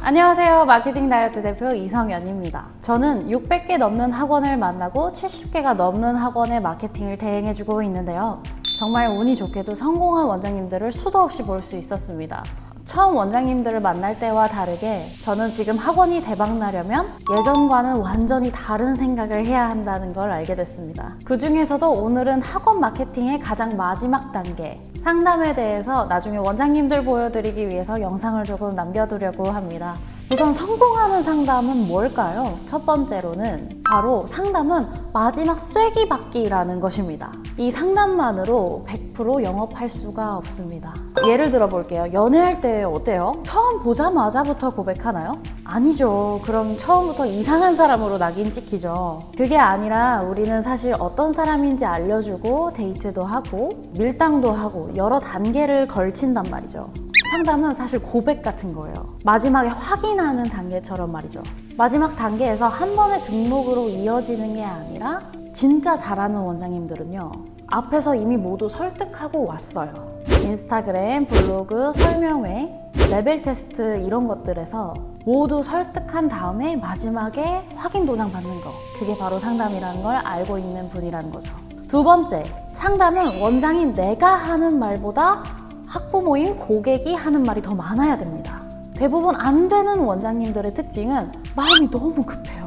안녕하세요. 마케팅 다이어트 대표 이성연입니다. 저는 600개 넘는 학원을 만나고 70개가 넘는 학원의 마케팅을 대행해주고 있는데요. 정말 운이 좋게도 성공한 원장님들을 수도 없이 볼 수 있었습니다. 처음 원장님들을 만날 때와 다르게 저는 지금 학원이 대박나려면 예전과는 완전히 다른 생각을 해야 한다는 걸 알게 됐습니다. 그 중에서도 오늘은 학원 마케팅의 가장 마지막 단계, 상담에 대해서 나중에 원장님들 보여드리기 위해서 영상을 조금 남겨두려고 합니다. 우선 성공하는 상담은 뭘까요? 첫 번째로는 바로 상담은 마지막 쐐기 받기라는 것입니다. 이 상담만으로 100% 영업할 수가 없습니다. 예를 들어 볼게요. 연애할 때 어때요? 처음 보자마자부터 고백하나요? 아니죠. 그럼 처음부터 이상한 사람으로 낙인 찍히죠. 그게 아니라 우리는 사실 어떤 사람인지 알려주고 데이트도 하고 밀당도 하고 여러 단계를 걸친단 말이죠. 상담은 사실 고백 같은 거예요. 마지막에 확인하는 단계처럼 말이죠. 마지막 단계에서 한 번의 등록으로 이어지는 게 아니라 진짜 잘하는 원장님들은요, 앞에서 이미 모두 설득하고 왔어요. 인스타그램, 블로그, 설명회, 레벨 테스트 이런 것들에서 모두 설득한 다음에 마지막에 확인 도장 받는 거, 그게 바로 상담이라는 걸 알고 있는 분이라는 거죠. 두 번째, 상담은 원장인 내가 하는 말보다 학부모인 고객이 하는 말이 더 많아야 됩니다. 대부분 안 되는 원장님들의 특징은 마음이 너무 급해요.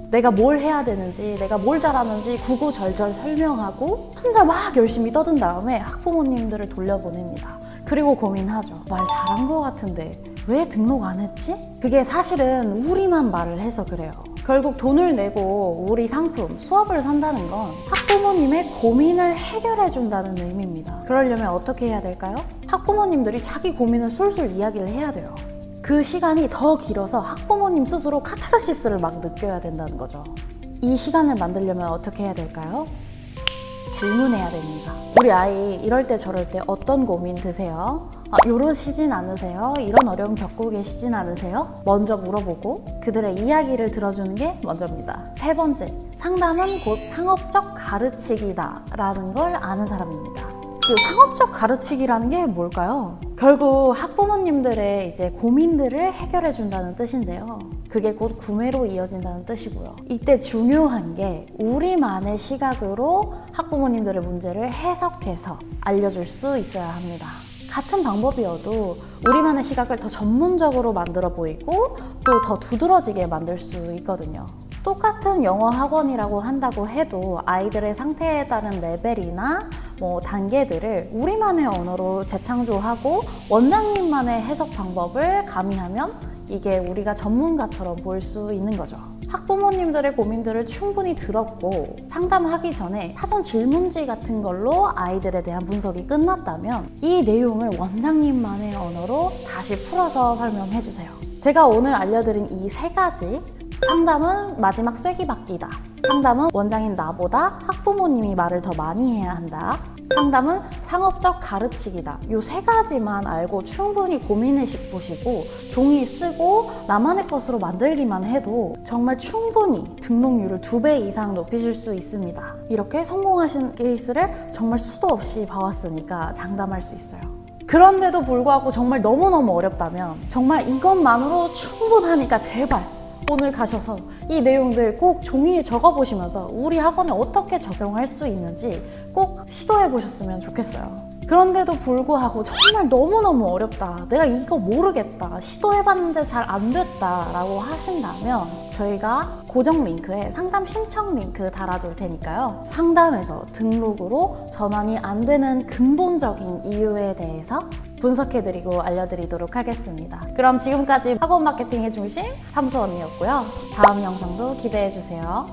내가 뭘 해야 되는지, 내가 뭘 잘하는지 구구절절 설명하고 혼자 막 열심히 떠든 다음에 학부모님들을 돌려보냅니다. 그리고 고민하죠. 말 잘한 것 같은데 왜 등록 안 했지? 그게 사실은 우리만 말을 해서 그래요. 결국 돈을 내고 우리 상품, 수업을 산다는 건 학부모님의 고민을 해결해 준다는 의미입니다. 그러려면 어떻게 해야 될까요? 학부모님들이 자기 고민을 술술 이야기를 해야 돼요. 그 시간이 더 길어서 학부모님 스스로 카타르시스를 막 느껴야 된다는 거죠. 이 시간을 만들려면 어떻게 해야 될까요? 질문해야 됩니다. 우리 아이 이럴 때 저럴 때 어떤 고민 드세요? 요러시진 않으세요? 이런 어려움 겪고 계시진 않으세요? 먼저 물어보고 그들의 이야기를 들어주는 게 먼저입니다. 세 번째, 상담은 곧 상업적 가르치기다 라는 걸 아는 사람입니다. 그 상업적 가르치기라는 게 뭘까요? 결국 학부모님들의 이제 고민들을 해결해 준다는 뜻인데요. 그게 곧 구매로 이어진다는 뜻이고요. 이때 중요한 게 우리만의 시각으로 학부모님들의 문제를 해석해서 알려줄 수 있어야 합니다. 같은 방법이어도 우리만의 시각을 더 전문적으로 만들어 보이고 또 더 두드러지게 만들 수 있거든요. 똑같은 영어 학원이라고 한다고 해도 아이들의 상태에 따른 레벨이나 단계들을 우리만의 언어로 재창조하고 원장님만의 해석 방법을 가미하면 이게 우리가 전문가처럼 보일 수 있는 거죠. 학부모님들의 고민들을 충분히 들었고 상담하기 전에 사전 질문지 같은 걸로 아이들에 대한 분석이 끝났다면 이 내용을 원장님만의 언어로 다시 풀어서 설명해 주세요. 제가 오늘 알려드린 이 세 가지, 상담은 마지막 쐐기 받기다, 상담은 원장인 나보다 학부모님이 말을 더 많이 해야 한다, 상담은 상업적 가르치기다. 이 세 가지만 알고 충분히 고민해 보시고 종이 쓰고 나만의 것으로 만들기만 해도 정말 충분히 등록률을 2배 이상 높이실 수 있습니다. 이렇게 성공하신 케이스를 정말 수도 없이 봐왔으니까 장담할 수 있어요. 그런데도 불구하고 정말 너무너무 어렵다면 정말 이것만으로 충분하니까 제발 오늘 가셔서 이 내용들 꼭 종이에 적어보시면서 우리 학원에 어떻게 적용할 수 있는지 꼭 시도해 보셨으면 좋겠어요. 그런데도 불구하고 정말 너무너무 어렵다, 내가 이거 모르겠다, 시도해봤는데 잘 안 됐다 라고 하신다면 저희가 고정 링크에 상담 신청 링크 달아둘 테니까요. 상담에서 등록으로 전환이 안 되는 근본적인 이유에 대해서 분석해드리고 알려드리도록 하겠습니다. 그럼 지금까지 학원 마케팅의 중심 삼수 언니였고요. 다음 영상도 기대해주세요.